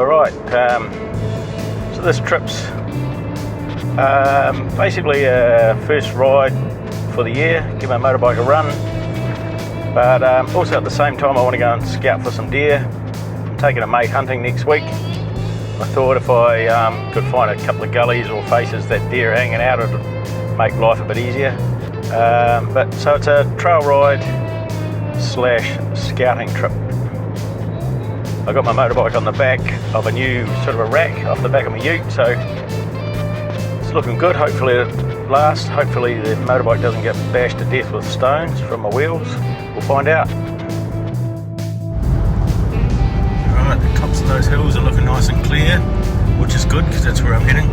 Alright, so this trip's basically a first ride for the year, give my motorbike a run, but also at the same time I want to go and scout for some deer. I'm taking a mate hunting next week. I thought if I could find a couple of gullies or faces that deer are hanging out, it'd make life a bit easier. But so it's a trail ride / scouting trip. I got my motorbike on the back of a new sort of a rack off the back of my ute, so it's looking good. Hopefully it lasts. Hopefully the motorbike doesn't get bashed to death with stones from my wheels. We'll find out. Alright, the tops of those hills are looking nice and clear, which is good because that's where I'm heading.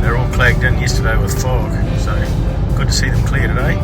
They're all clagged in yesterday with fog, so good to see them clear today.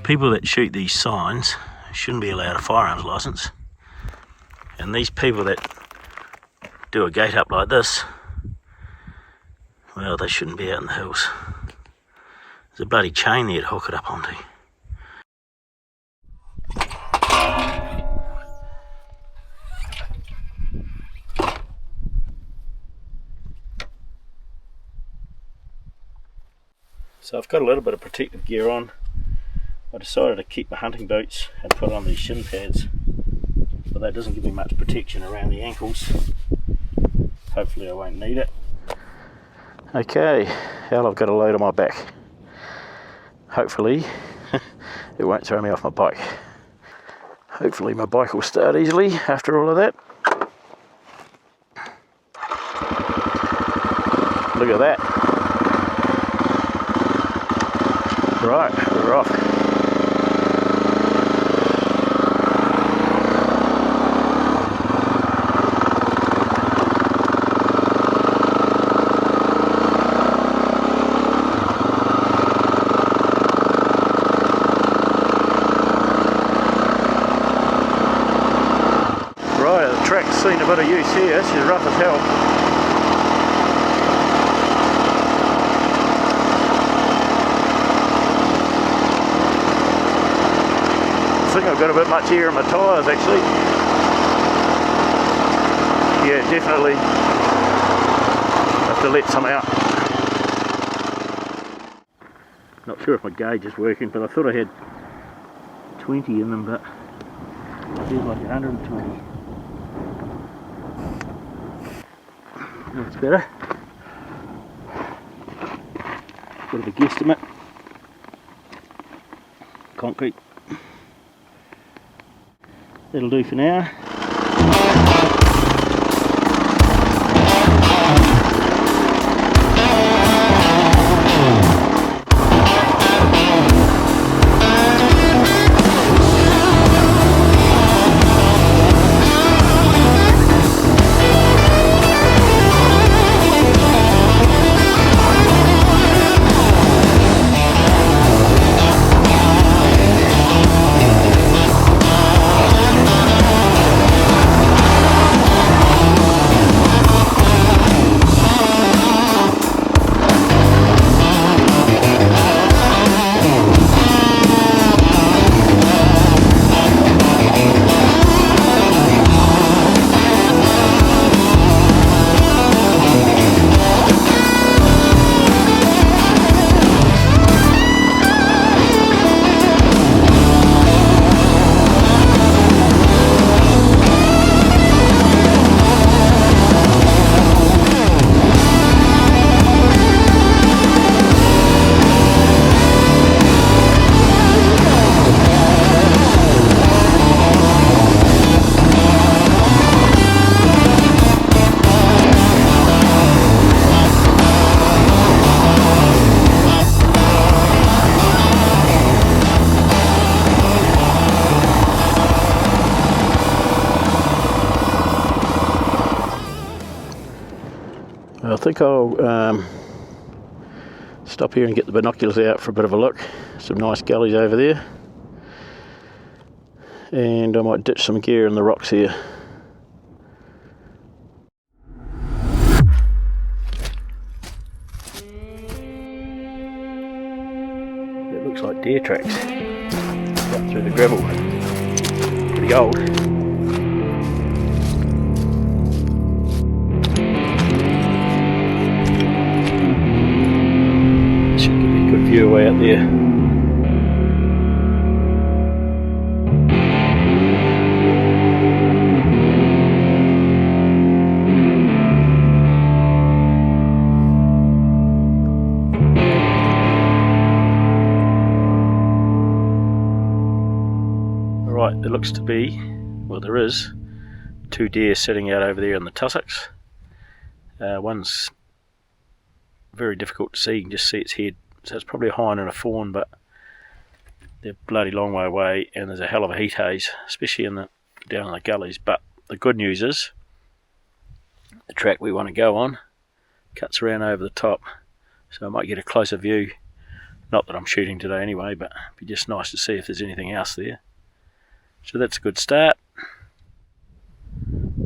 People that shoot these signs shouldn't be allowed a firearms license, and these people that do a gate up like this, well, they shouldn't be out in the hills. There's a bloody chain there to hook it up onto. So I've got a little bit of protective gear on. I decided to keep my hunting boots and put on these shin pads, but that doesn't give me much protection around the ankles. Hopefully I won't need it. Okay, hell, I've got a load on my back. Hopefully it won't throw me off my bike. Hopefully my bike will start easily after all of that. Look at that. Right, we're off. Seen a bit of use here. She's rough as hell. I think I've got a bit much air in my tyres actually. Yeah, definitely have to let some out. Not sure if my gauge is working, but I thought I had 20 in them, but it feels like 120. That's better. Bit of a guesstimate. Concrete. That'll do for now. I think I'll stop here and get the binoculars out for a bit of a look. Some nice gullies over there. And I might ditch some gear in the rocks here. It looks like deer tracks up through the gravel. Pretty old. Should give me a good view away out there. Right, there looks to be, well there is, 2 deer sitting out over there in the tussocks. One's very difficult to see, you can just see its head, so it's probably a hind and a fawn, but they're a bloody long way away and there's a hell of a heat haze, especially down in the gullies. But the good news is, the track we want to go on cuts around over the top, so I might get a closer view. Not that I'm shooting today anyway, but it'd be just nice to see if there's anything else there. So that's a good start.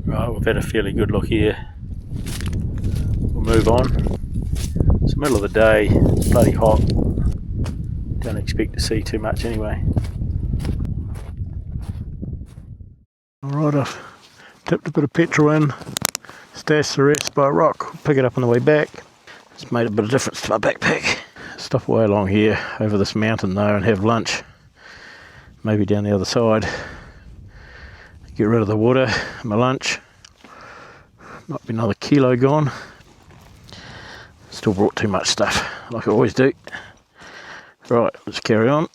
Right, we've had a fairly good look here. We'll move on. It's the middle of the day, it's bloody hot. Don't expect to see too much anyway. Alright, I've tipped a bit of petrol in, stashed the rest by a rock, pick it up on the way back. It's made a bit of difference to my backpack. Stop away along here, over this mountain though, and have lunch. Maybe down the other side. Get rid of the water, my lunch. Might be another kilo gone. Still brought too much stuff, like I always do. Right, let's carry on.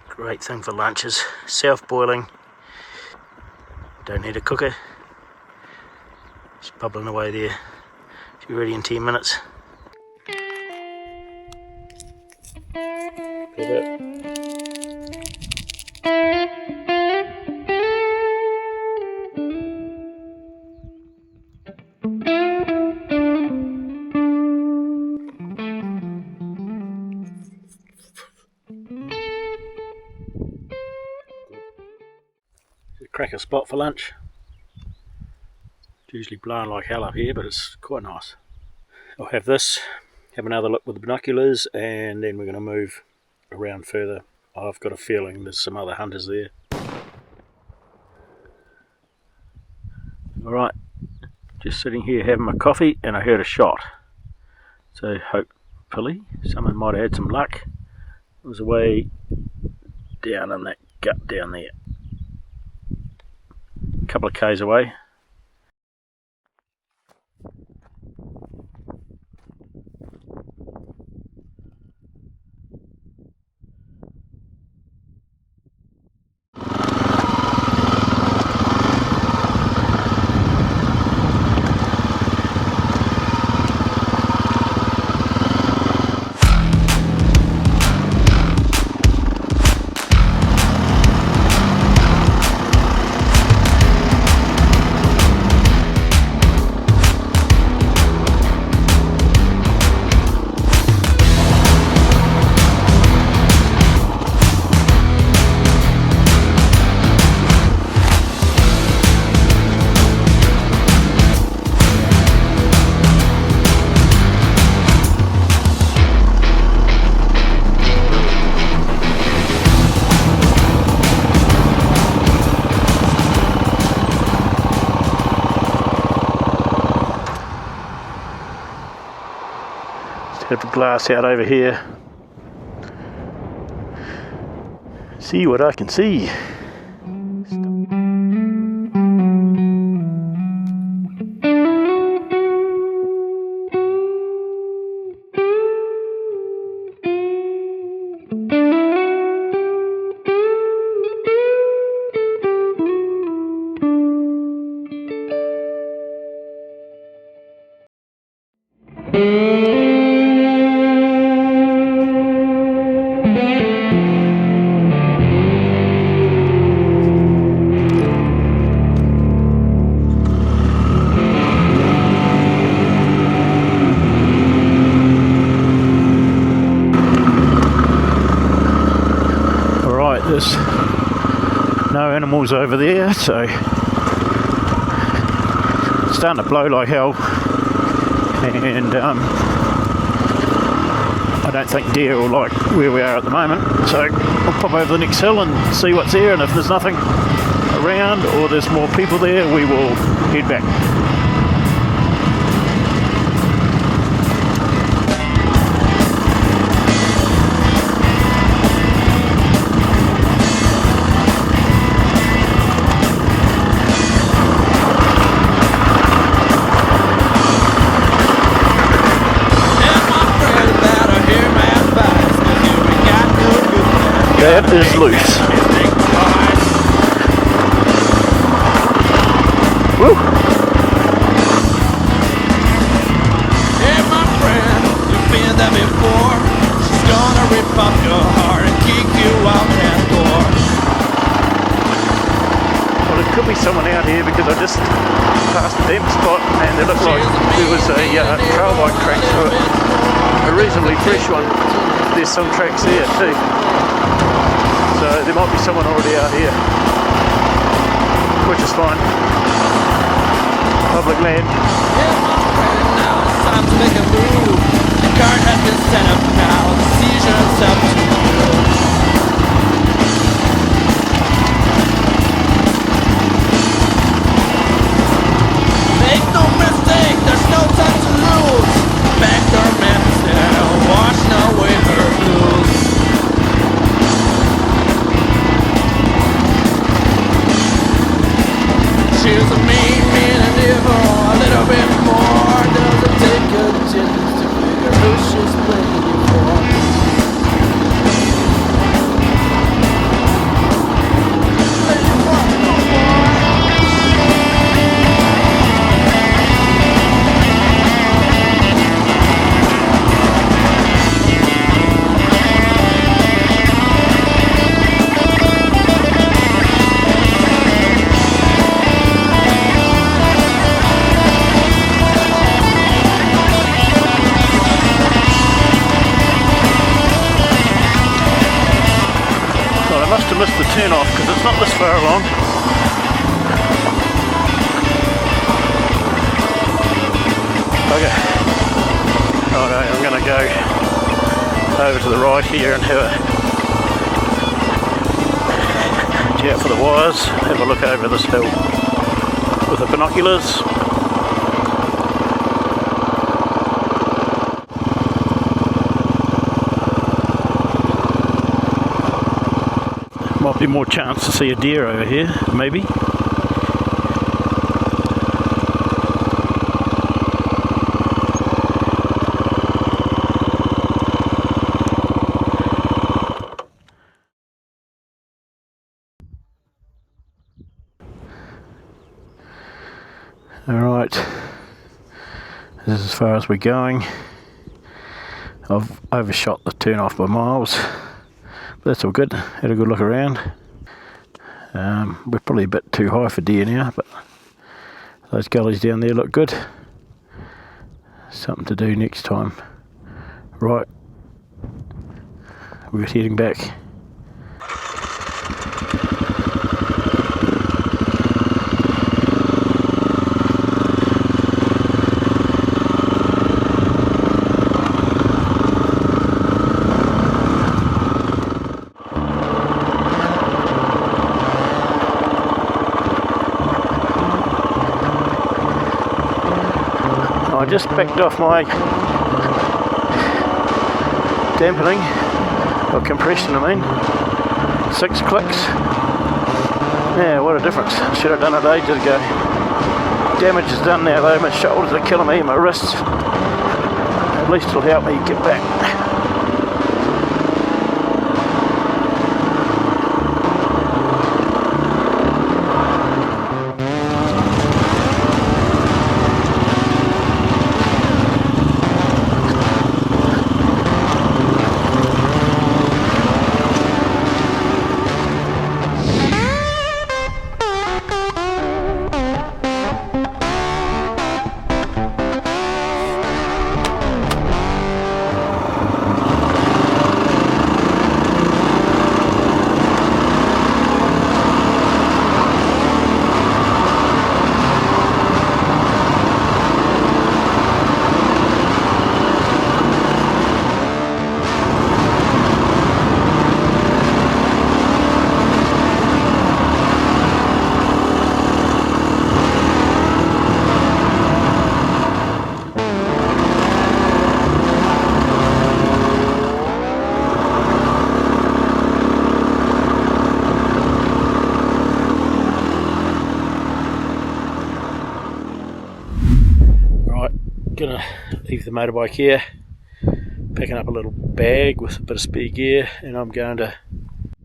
Great thing for lunch is self-boiling. Don't need a cooker. Just bubbling away there. Should be ready in 10 minutes. Cracker spot for lunch. It's usually blowing like hell up here, but it's quite nice. I'll have this, have another look with the binoculars, and then we're going to move around further. I've got a feeling there's some other hunters there. Alright, just sitting here having my coffee and I heard a shot. So hopefully someone might have had some luck. It was away down in that gut down there. Couple of k's away. Have a glass out over here. See what I can see. There's no animals over there, so it's starting to blow like hell, and I don't think deer will like where we are at the moment, so I'll pop over the next hill and see what's there, and if there's nothing around or there's more people there, we will head back. That is loose. Woo! Hey my friend, you've been there before. She's gonna rip up your heart and kick you out that door. Well, it could be someone out here because I just passed a damp spot and it looked like there was a trail bike track through it. A reasonably fresh one. There's some tracks there too. So there might be someone already out here, which is fine. Public land. Yeah, my friend, now it's time to make a move. The card has been set up now, the decision's up to you. Make no mistake, there's no time to lose. Backdoor man is there, washing away her blues. She's a mean and evil, a little bit more. Doesn't take a chance to figure who she's playing for. Missed the turn off because it's not this far along. Okay. Alright, I'm going to go over to the right here and have a check out for the wires, have a look over this hill with the binoculars. Might be more chance to see a deer over here, maybe. Alright, this is as far as we're going. I've overshot the turn off by miles. That's all good. Had a good look around. We're probably a bit too high for deer now, but those gullies down there look good. Something to do next time. Right, we're heading back. I just backed off my dampening, or compression I mean. 6 clicks. Yeah, what a difference. Should have done it ages ago. Damage is done now though, my shoulders are killing me, my wrists. At least it'll help me get back. Gonna leave the motorbike here, picking up a little bag with a bit of spare gear, and I'm going to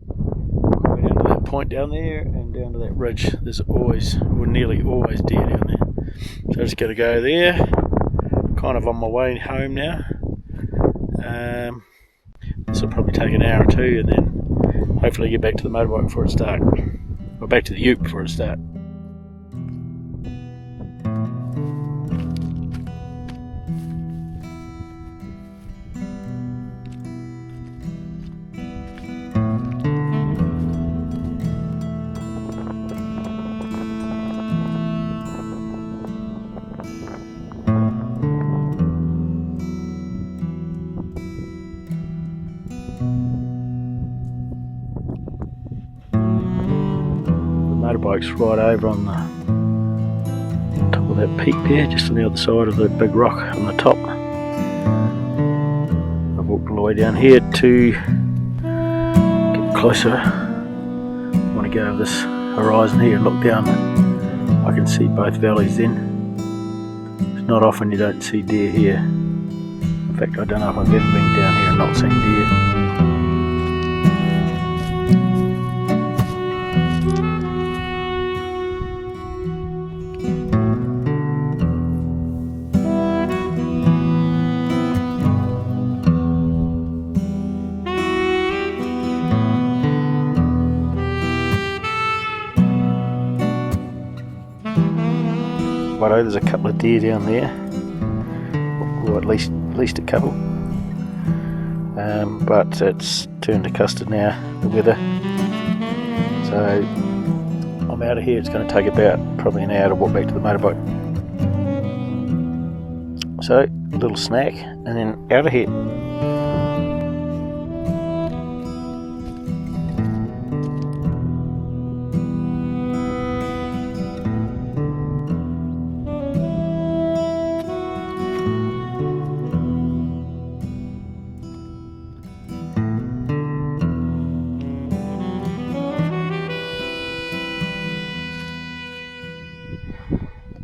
go down to that point down there and down to that ridge. There's always, or nearly always, deer down there. So I just got to go there, kind of on my way home now. This will probably take an hour or two, and then hopefully get back to the motorbike before it starts, or back to the ute before it starts. Motorbike's right over on the top of that peak there, just on the other side of the big rock on the top. I've walked all the way down here to get closer. I want to go over this horizon here and look down. I can see both valleys then. It's not often you don't see deer here. In fact, I don't know if I've ever been down here and not seen deer. Righto, there's a couple of deer down there, or at least a couple, but it's turned to custard now, the weather, so I'm out of here. It's going to take about probably an hour to walk back to the motorbike, so a little snack and then out of here.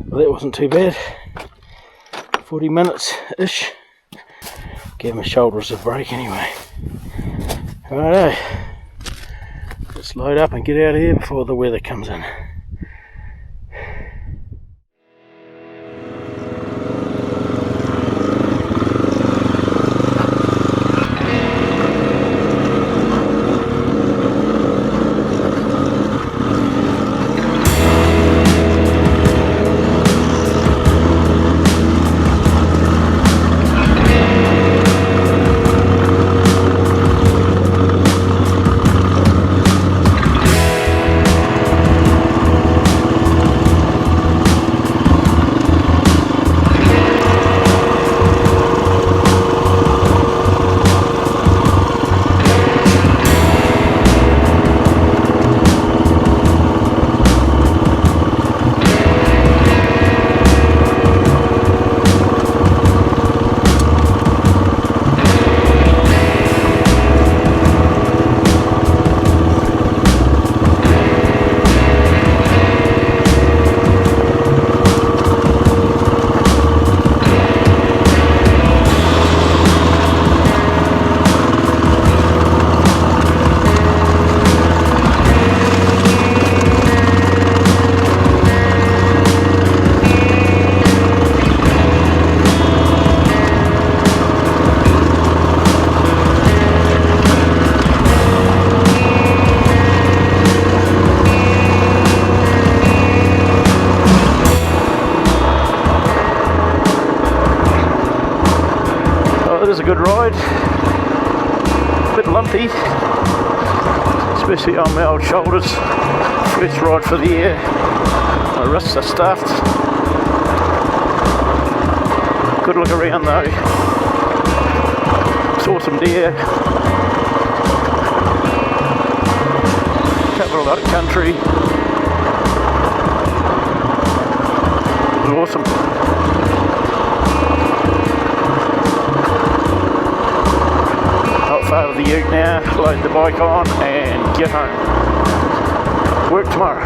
Well, that wasn't too bad. 40 minutes-ish. Gave my shoulders a break anyway. Righto. Let's load up and get out of here before the weather comes in. Well, it is a good ride. A bit lumpy, especially on my old shoulders. First ride for the year. My wrists are stuffed. Good look around though. Saw some deer. Covered a lot of country. It was awesome. Not far to the ute now. Load the bike on and get home. Work tomorrow.